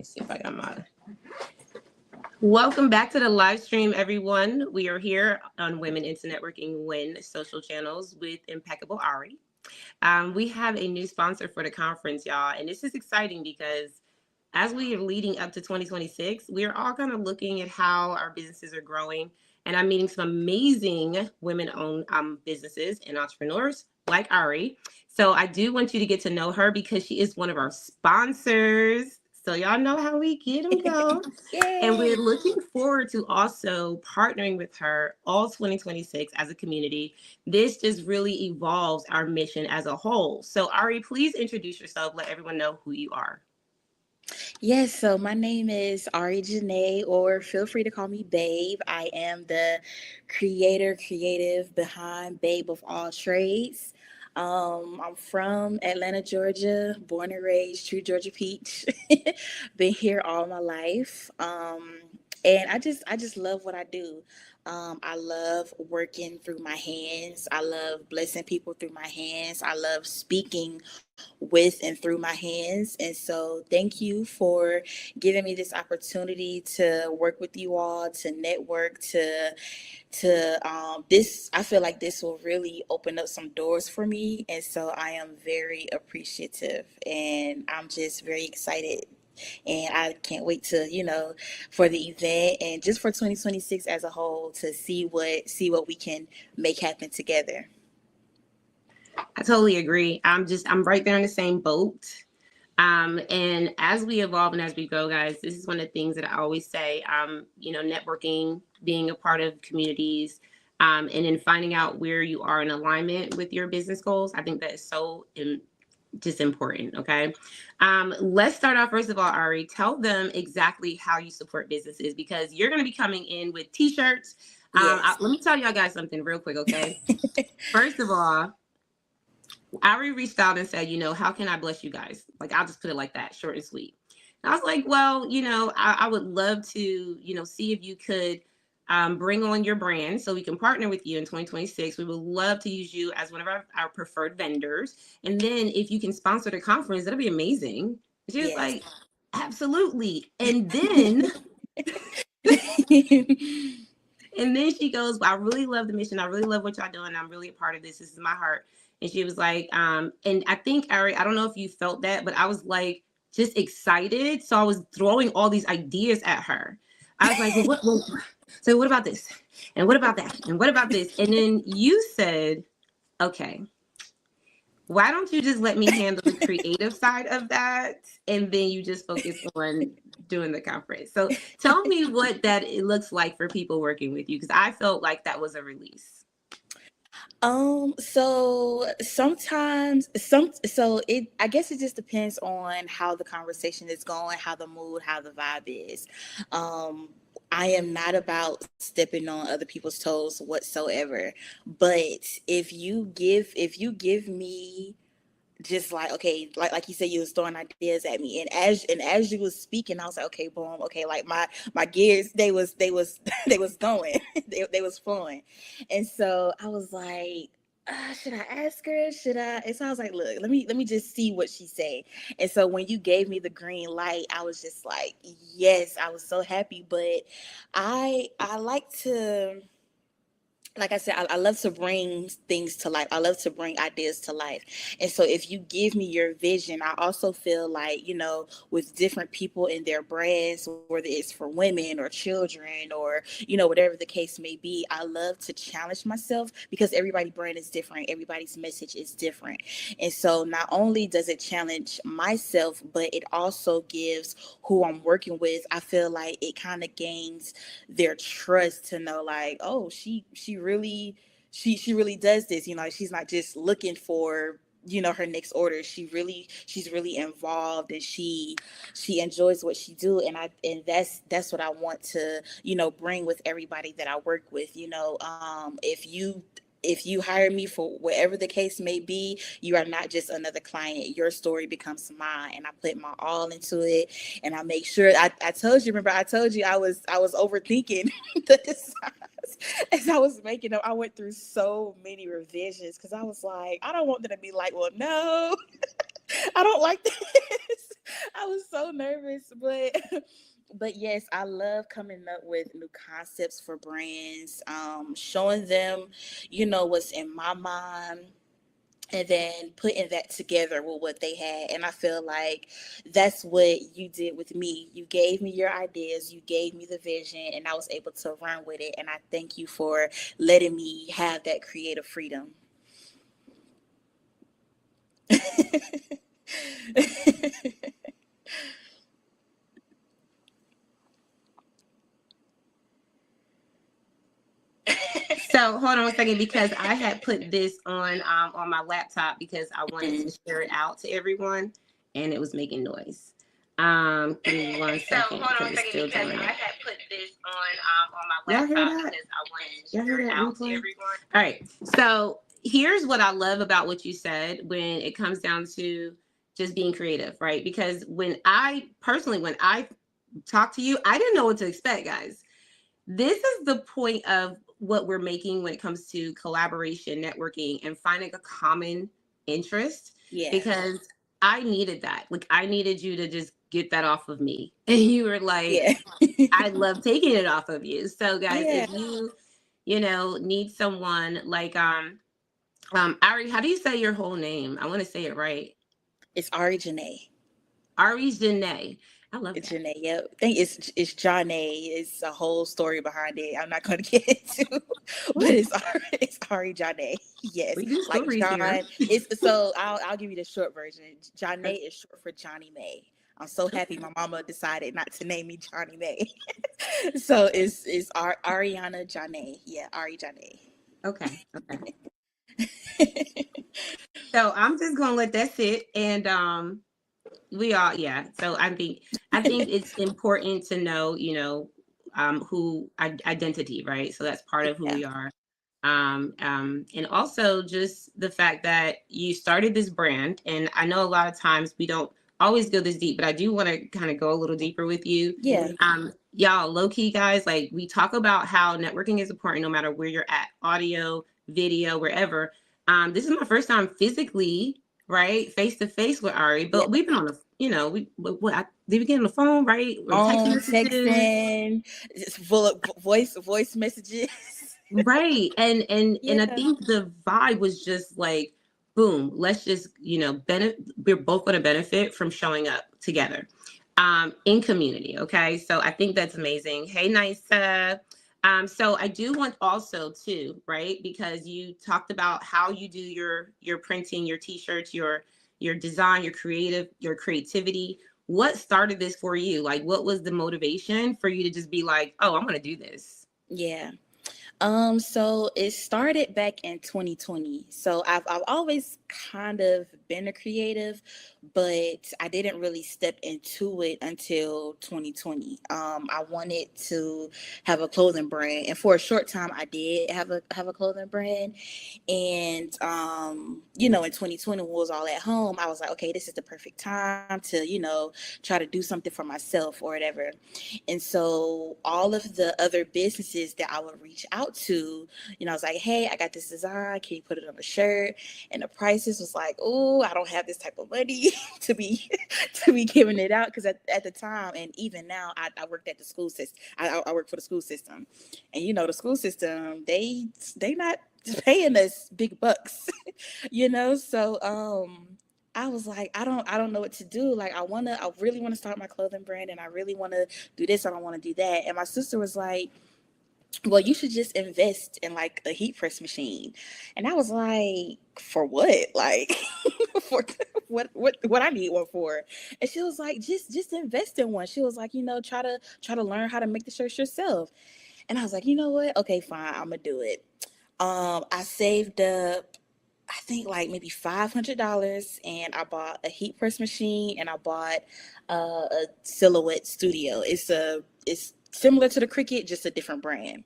me see if I got my. Welcome back to the live stream, everyone. We are here on Women into Networking Win social channels with Impeccable Ari. We have a new sponsor for the conference, y'all, and this is exciting because as we are leading up to 2026, we are all kind of looking at how our businesses are growing. And I'm meeting some amazing women-owned businesses and entrepreneurs like Ari. So I do want you to get to know her because she is one of our sponsors. So y'all know how we get them go. And we're looking forward to also partnering with her all 2026 as a community. This just really evolves our mission as a whole. So Ari, please introduce yourself. Let everyone know who you are. Yes, so my name is Ari'Johnae, or feel free to call me Babe. I am the creative behind BabeOfAllTrades. I'm from Atlanta, Georgia, born and raised, true Georgia peach. Been here all my life. And I just love what I do. I love working through my hands. I love blessing people through my hands. I love speaking with and through my hands. And so thank you for giving me this opportunity to work with you all, to network, to this. I feel like this will really open up some doors for me. And so I am very appreciative and I'm just very excited. And I can't wait to, for the event and just for 2026 as a whole to see what we can make happen together. I totally agree. I'm right there in the same boat. And as we evolve and as we grow, guys, this is one of the things that I always say, networking, being a part of communities, and then finding out where you are in alignment with your business goals. I think that is so just important. Okay. Let's start off. First of all, Ari, tell them exactly how you support businesses because you're going to be coming in with t-shirts. Yes. Let me tell y'all guys something real quick. Okay. First of all, Ari reached out and said, how can I bless you guys? Like, I'll just put it like that, short and sweet. And I was like, well, I would love to, see if you could bring on your brand so we can partner with you in 2026. We would love to use you as one of our preferred vendors. And then if you can sponsor the conference, that'll be amazing. And she was Yes. like, absolutely. And then and then she goes, well, I really love the mission. I really love what y'all doing. I'm really a part of this. This is my heart. And she was like, and I think, Ari, I don't know if you felt that, but I was like, just excited. So I was throwing all these ideas at her. I was like, so what about this? And what about that? And what about this? And then you said, okay, why don't you just let me handle the creative side of that? And then you just focus on doing the conference. So tell me what that it looks like for people working with you, because I felt like that was a release. So sometimes I guess it just depends on how the conversation is going, how the mood, how the vibe is. Um, I am not about stepping on other people's toes whatsoever. But if you give me just like okay, like you said, you was throwing ideas at me, and as you was speaking, I was like, okay, boom, okay, like my gears, they was they was going, they was flowing, and so I was like. Should I ask her? Should I? And so I was like, look, let me just see what she say. And so when you gave me the green light, I was just like, yes, I was so happy. But I like to like I said, I love to bring things to life. I love to bring ideas to life. And so if you give me your vision, I also feel like, with different people in their brands, whether it's for women or children or, whatever the case may be, I love to challenge myself because everybody's brand is different. Everybody's message is different. And so not only does it challenge myself, but it also gives who I'm working with, I feel like it kind of gains their trust to know like, oh, she really does this, she's not just looking for her next order. She's really involved, and she enjoys what she do, and that's what I want to bring with everybody that I work with. If you hire me for whatever the case may be, you are not just another client. Your story becomes mine, and I put my all into it, and I make sure. I told you. Remember, I told you I was overthinking the designs as I was making them. I went through so many revisions because I was like, I don't want them to be like, well, no, I don't like this. I was so nervous, but yes, I love coming up with new concepts for brands, showing them, what's in my mind, and then putting that together with what they had. And I feel like that's what you did with me. You gave me your ideas, you gave me the vision, and I was able to run with it. And I thank you for letting me have that creative freedom. So hold on 1 second, because I had put this on my laptop because I wanted to share it out to everyone, and it was making noise. Give me 1 second. So hold on Because 1 it's second, still because doing I it. had put this on my Y'all hear laptop that? because I wanted to Y'all hear share it that out to replay? everyone. All right. So here's what I love about what you said when it comes down to just being creative, right? Because when I talked to you, I didn't know what to expect, guys. This is the point of what we're making when it comes to collaboration, networking, and finding a common interest. Yeah. Because I needed that. Like, I needed you to just get that off of me. And you were like, Yeah. I love taking it off of you. So guys, Yeah. if you need someone like Ari, how do you say your whole name? I want to say it right. It's Ari'Johnae. Ari'Johnae. I love It's that. Janae. Yep. I think it's Johnny. It's a whole story behind it. I'm not going to get into, but it's Ari'Johnae. Yes, We do like stories here. John. It's so I'll give you the short version. Johnny is short for Johnny May. I'm so happy my mama decided not to name me Johnny May. So it's Ariana Johnny. Yeah, Ari'Johnae. Okay. So I'm just gonna let that sit, and we all, yeah. So I think it's important to know, who identity, right? So that's part of who Yeah. we are. And also just the fact that you started this brand, and I know a lot of times we don't always go this deep, but I do want to kind of go a little deeper with you. Yeah. Y'all, low key guys, like, we talk about how networking is important no matter where you're at, audio, video, wherever. This is my first time physically, right, face to face with Ari, Yeah. but we've been on the, did we get on the phone, right? Or text messages? Texting, it's full of voice messages. Right. And I Yeah. think the vibe was just like, boom, let's just, we're both going to benefit from showing up together in community. Okay. So I think that's amazing. Hey, Nisa. So I do want also too, right? Because you talked about how you do your printing, your t-shirts, your design, your creativity. What started this for you? Like, what was the motivation for you to just be like, oh, I'm going to do this? Yeah. So it started back in 2020. So I've always kind of been a creative, but I didn't really step into it until 2020. I wanted to have a clothing brand, and for a short time I did have a clothing brand. And in 2020 when we was all at home, I was like, okay, this is the perfect time to, try to do something for myself or whatever. And so all of the other businesses that I would reach out to, I was like, hey, I got this design. Can you put it on a shirt? And the prices was like, oh, I don't have this type of money to be giving it out. Because at the time, and even now, I worked at the school system. I work for the school system. And, the school system, they not paying us big bucks, So I was like, I don't know what to do. Like, I really want to start my clothing brand, and I really want to do this, and I want to do that. And my sister was like, well, you should just invest in like a heat press machine. And I was like, for what? Like, for what I need one for? And she was like, just invest in one. She was like, try to learn how to make the shirts yourself. And I was like, you know what? Okay, fine, I'm gonna do it. I saved up, I think, like maybe $500, and I bought a heat press machine, and I bought a Silhouette Studio. It's similar to the Cricut, just a different brand.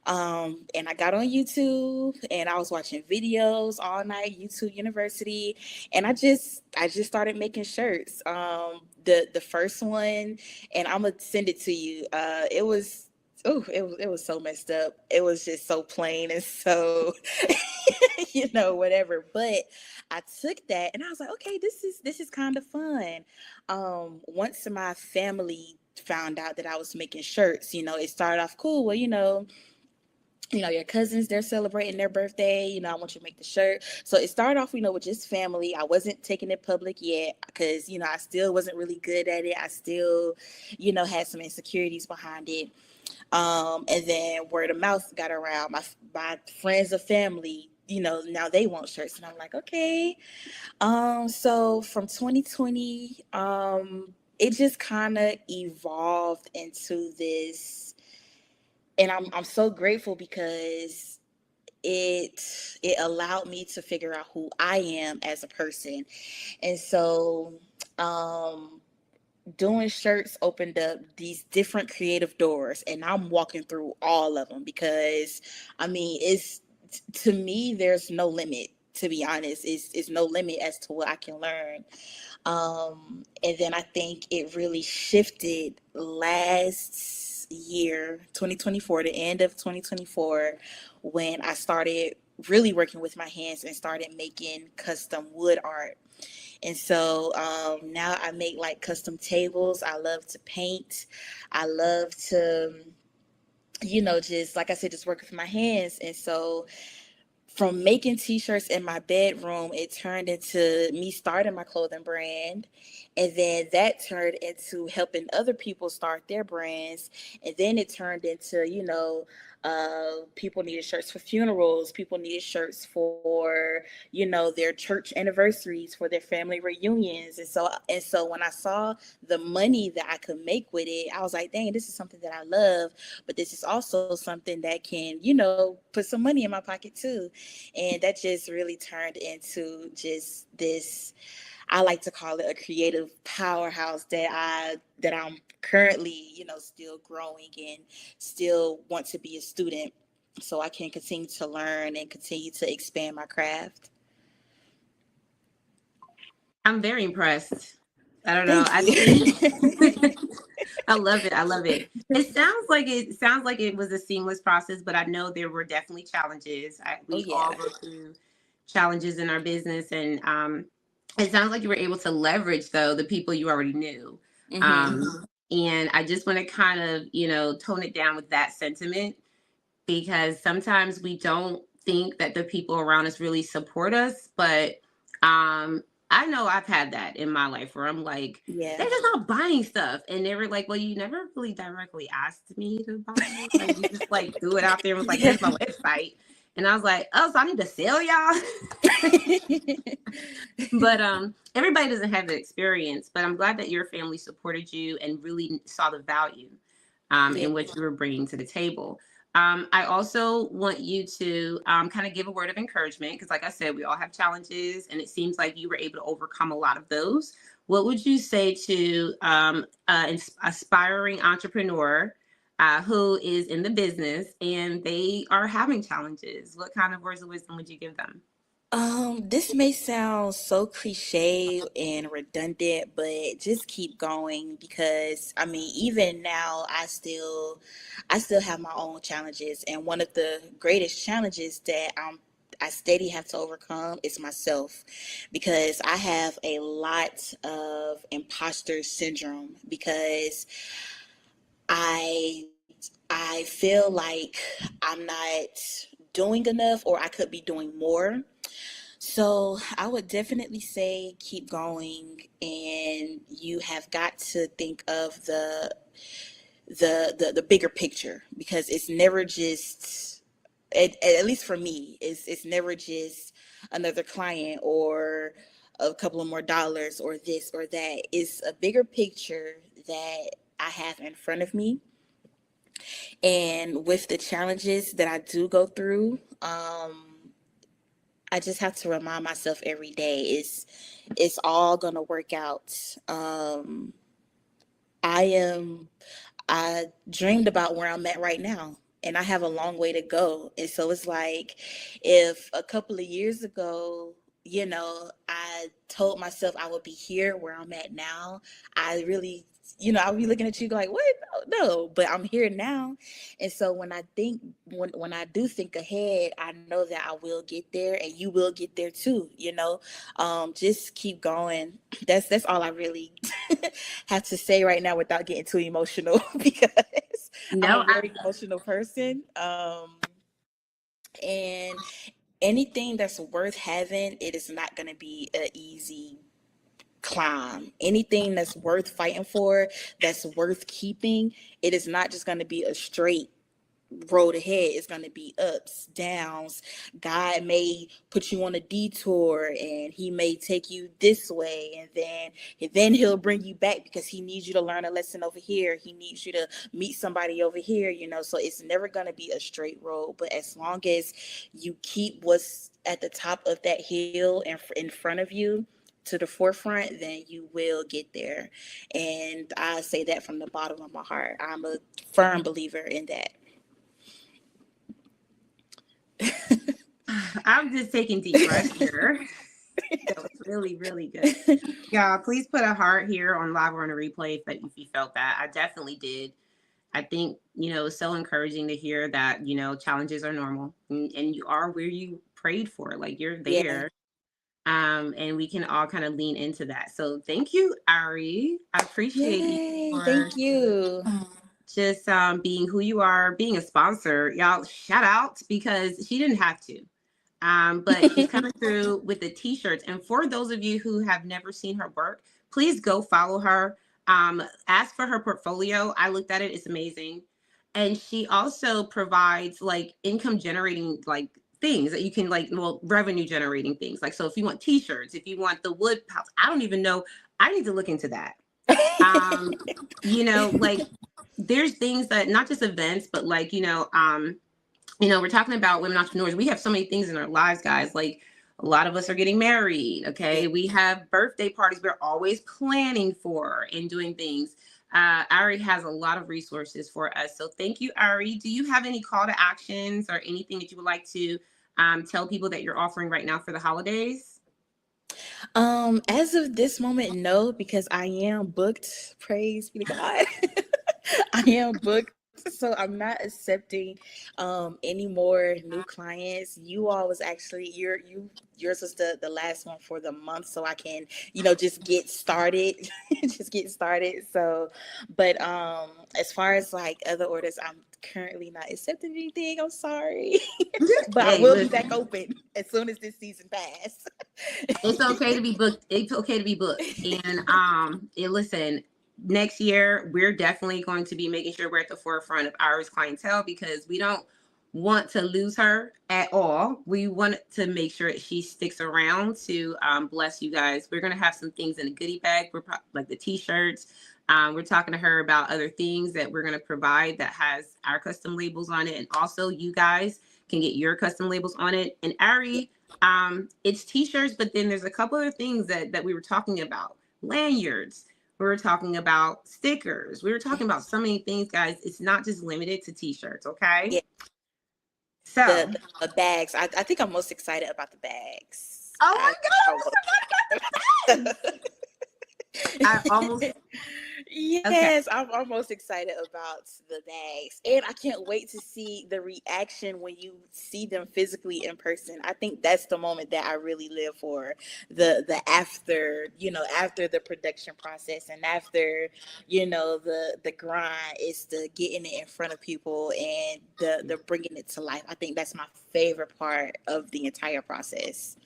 And I got on YouTube, and I was watching videos all night, YouTube University, and I just started making shirts. The first one, and I'm gonna send it to you. It was so messed up. It was just so plain and so whatever. But I took that and I was like, okay, this is kind of fun. Once my family found out that I was making shirts, it started off cool. Well, your cousins, they're celebrating their birthday. I want you to make the shirt. So it started off, with just family. I wasn't taking it public yet because, I still wasn't really good at it. I still, had some insecurities behind it. And then word of mouth got around. My friends of family, now they want shirts. And I'm like, okay. So from 2020, it just kind of evolved into this. And I'm so grateful because it allowed me to figure out who I am as a person. And so doing shirts opened up these different creative doors, and I'm walking through all of them because it's, to me, there's no limit. To be honest, it's no limit as to what I can learn. And then I think it really shifted last year, 2024, the end of 2024, when I started really working with my hands and started making custom wood art. And so now I make like custom tables. I love to paint. I love to, just like I said, just working with my hands. And so from making t-shirts in my bedroom, it turned into me starting my clothing brand. And then that turned into helping other people start their brands. And then it turned into, people needed shirts for funerals. People needed shirts for, their church anniversaries, for their family reunions. And so when I saw the money that I could make with it, I was like, dang, this is something that I love, but this is also something that can, put some money in my pocket too. And that just really turned into just this, I like to call it a creative powerhouse that I'm currently, still growing and still want to be a student so I can continue to learn and continue to expand my craft. I'm very impressed. I don't know. Thank I you. think I love it. I love it. It sounds like it was a seamless process, but I know there were definitely challenges. Oh We all yeah. go through challenges in our business, and it sounds like you were able to leverage though the people you already knew. Hmm. And I just want to kind of tone it down with that sentiment, because sometimes we don't think that the people around us really support us. But I know I've had that in my life where I'm like, Yeah. they're just not buying stuff. And they were like, well, you never really directly asked me to buy it. Like, you just like threw it out there and was like, Yeah. here's my website. And I was like, oh, so I need to sell y'all. But everybody doesn't have the experience. But I'm glad that your family supported you and really saw the value Yeah. in what you were bringing to the table. I also want you to kind of give a word of encouragement, because, like I said, we all have challenges, and it seems like you were able to overcome a lot of those. What would you say to an aspiring entrepreneur who is in the business and they are having challenges? What kind of words of wisdom would you give them? This may sound so cliche and redundant, but just keep going because even now I still have my own challenges, and one of the greatest challenges that I steady have to overcome is myself, because I have a lot of imposter syndrome because I I feel like I'm not doing enough or I could be doing more. So I would definitely say keep going, and you have got to think of the bigger picture, because it's never just, at least for me, it's never just another client or a couple of more dollars or this or that. It's a bigger picture that I have in front of me, and with the challenges that I do go through, I just have to remind myself every day it's all gonna work out. I am I dreamed about where I'm at right now, and I have a long way to go. And so it's like, if a couple of years ago, I told myself I would be here where I'm at now, I really, I'll be looking at you like, what? no, but I'm here now. And so when I do think ahead, I know that I will get there and you will get there too, just keep going. That's all I really have to say right now without getting too emotional because I'm No, a very emotional person. And anything that's worth having, it is not going to be an easy climb. Anything that's worth fighting for, that's worth keeping, it is not just going to be a straight road ahead. It's going to be ups, downs. God may put you on a detour and he may take you this way, and then he'll bring you back because he needs you to learn a lesson over here. He needs you to meet somebody over here, so it's never going to be a straight road. But as long as you keep what's at the top of that hill and in front of you to the forefront, then you will get there. And I say that from the bottom of my heart. I'm a firm believer in that. I'm just taking deep breaths here. That was really, really good. Yeah, please put a heart here on live or on a replay if you felt that. I definitely did. I think, it's so encouraging to hear that, challenges are normal and you are where you prayed for, like you're there. Yeah. And we can all kind of lean into that. So thank you, Ari. I appreciate you. Thank you. Just being who you are, being a sponsor. Y'all, shout out, because she didn't have to. But she's coming through with the t-shirts. And for those of you who have never seen her work, please go follow her. Ask for her portfolio. I looked at it. It's amazing. And she also provides like income generating like things that you can revenue generating things. Like, so if you want t-shirts, if you want the wood pouch, I don't even know. I need to look into that. Like there's things that not just events, but like, we're talking about women entrepreneurs. We have so many things in our lives, guys. Like a lot of us are getting married. Okay. We have birthday parties we're always planning for and doing things. Ari has a lot of resources for us. So thank you, Ari. Do you have any call to actions or anything that you would like to tell people that you're offering right now for the holidays? As of this moment, no, because I am booked. Praise be to God. I am booked. So I'm not accepting any more new clients. You all was actually yours was the last one for the month, so I can just get started. So but as far as like other orders, I'm currently not accepting anything. I'm sorry. But I will be back open as soon as this season passes. It's okay to be booked. It's okay to be booked. And listen, next year we're definitely going to be making sure we're at the forefront of Ari's clientele, because we don't want to lose her at all. We want to make sure that she sticks around to bless you guys. We're going to have some things in a goodie bag. We're like the t-shirts. We're talking to her about other things that we're going to provide that has our custom labels on it. And also you guys can get your custom labels on it. And Ari, it's t-shirts, but then there's a couple of things that we were talking about. Lanyards. We were talking about stickers. We were talking about so many things, guys. It's not just limited to t-shirts, okay? Yeah. So the bags. I think I'm most excited about the bags. Oh my God, I forgot about the bags. I almost Yes, okay. I'm most excited about the bags, and I can't wait to see the reaction when you see them physically in person. I think that's the moment that I really live for. The after, after the production process and after, the grind is the getting it in front of people and the bringing it to life. I think that's my favorite part of the entire process.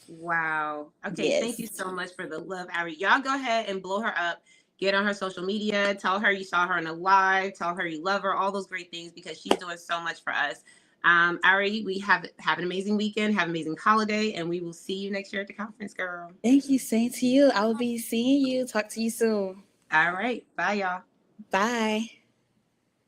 Wow. Okay. Yes. Thank you so much for the love, Ari. Y'all go ahead and blow her up. Get on her social media. Tell her you saw her in a live. Tell her you love her. All those great things, because she's doing so much for us. Ari, we have an amazing weekend. Have an amazing holiday, and we will see you next year at the conference, girl. Thank you. Same to you. I will be seeing you. Talk to you soon. All right. Bye, y'all. Bye.